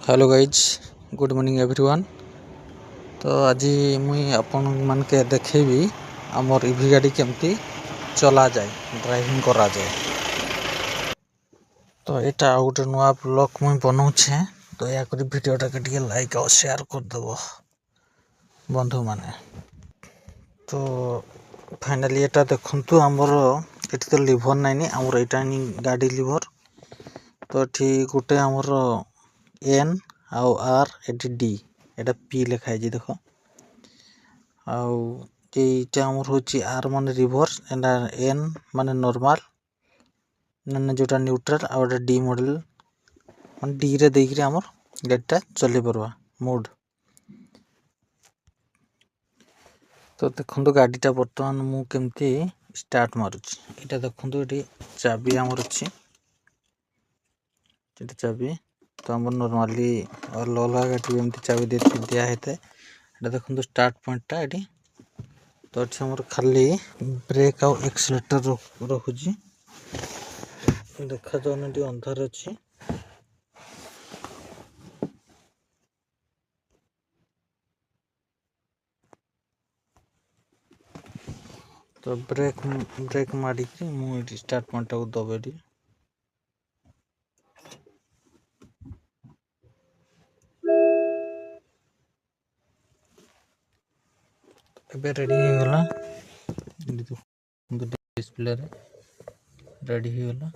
Hello guys good morning everyone. तो आज मुई आपण मानके देखेबी आमर ईवी गाड़ी केमती चला जाए ड्राइविंग करा जाए। तो यहाँ गोटे नुआ ब्लॉग मुई बनाऊे तो या वीडियोटा के लाइक और शेयर करदेव बंधु माने। तो फाइनाली यहाँ देखु आमर ये तो लिभर नाइनी आमर यहाँ गाड़ी लिभर। तो ये गोटे आमर एन आउ are eighty D Etah P लिखाई देख आउ ये आमर हूँ आर मान रिवर्स एंड एन मान नॉर्मल ना जोटा न्यूट्रल आउ डी मॉडल मान डी रे देख आमर गाड़ीटा चल पारवा मोड। तो देखो गाड़ीटा बर्तमान मु केमती स्टार्ट मारुची यहाँ देखो ये चाबी आमर अच्छी चाबी। तो आम नॉर्मली अलग अलग गाड़ी एमती चाबी दिया है देखो स्टार्ट पॉइंटटा ये। तो अच्छे आमर खाली ब्रेक आउ एक्सीलेटर रखुची देखा जाऊन अंधार अच्छी। तो ब्रेक मारी मुझे स्टार्ट पॉइंट को दबेली एबे रेडी हो गला डिस्प्ले रे रेडी हो गला।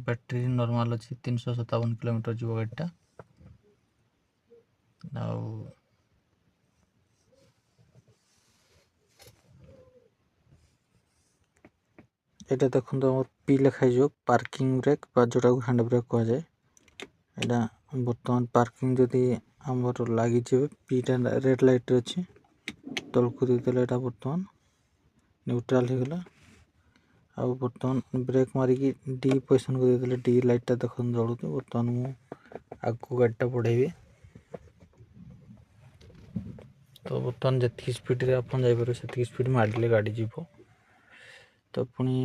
बैटरी नॉर्मल अच्छी 357 किलोमीटर जीव गाड़ीटा आउ ये देखो पी लिखाई पार्किंग ब्रेक जोटा को हैंड ब्रेक कह जाए। यहाँ बर्तमान पार्किंग जदि आमर लगी पीटा रेड लाइट अच्छी तलक देदेले यहाँ बर्तमान न्यूट्रल हो गला। आउ बर्तमान ब्रेक मारिकी डी पोजिशन को देदेले डी लाइटा देख जलू। बर्तमान मु आगू गाड़ीटा बढ़ेबी तो बर्तमान जी स्पीड रे आप जापर स्पीड मारे गाड़ी जीव। तो पुणी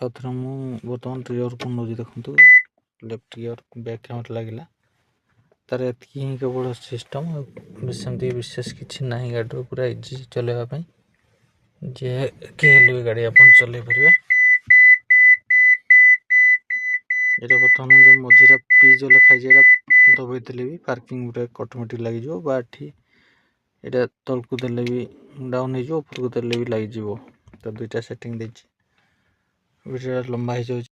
आउे मुझे बर्तमान रियर को नौ देखु लेफ्ट गियर बैक कैमरा लगे तार एति केवल सिस्टम सेमती विशेष किसी ना गाड़ी पूरा इजी चलवाई जे भी गाड़ी आप चल पारे। ये बर्तमान जो मझीरा पी जो लिखाई दबे देले भी पार्किंग ब्रेक ऑटोमेटिक लगे यहाँ तल को देले भी डाउन हो ऊपर को देले भी लगे। तो दुईटा सेटिंग वीडियो लंबा हो जाए।